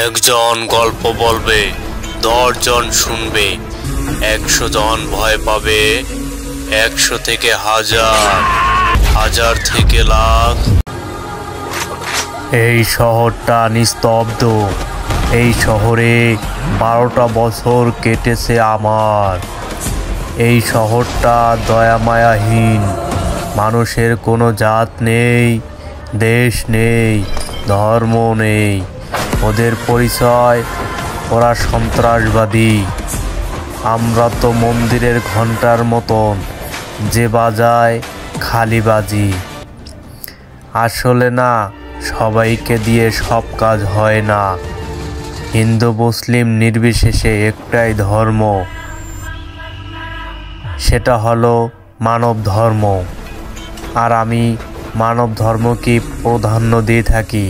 একজন গল্প বলবে, 10 জন শুনবে, 100 জন ভয় পাবে, 100 থেকে 1000, 1000 থেকে লাখ। এই শহরটা নিস্তব্ধ। এই শহরে 12টা বছর কেটেছে আমার। এই শহরটা দয়ামায়াহীন। মানুষের কোনো জাত নেই, দেশ নেই, ধর্ম নেই। ওদের পরিচয়, ওরা সন্ত্রাসবাদী। আমরা তো মন্দিরের ঘন্টার মতন, যে বাজায় খালি বাজি। আসলে না, সবাইকে দিয়ে সব কাজ হয় না। হিন্দু মুসলিম নির্বিশেষে একটাই ধর্ম, সেটা হলো মানব ধর্ম। আর আমি মানব ধর্মকে প্রাধান্য দিয়ে থাকি।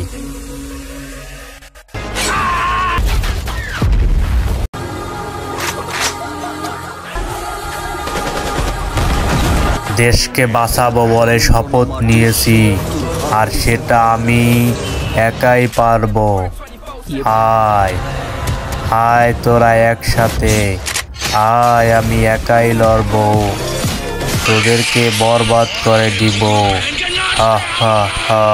দেশকে বাঁচাবো বলে শপথ নিয়েছি, আর সেটা আমি একাই পারবো। আয় আয় তোরা একসাথে আয়, আমি একাই লড়বো, তোদেরকে বরবাদ করে দিব। হা হা হা।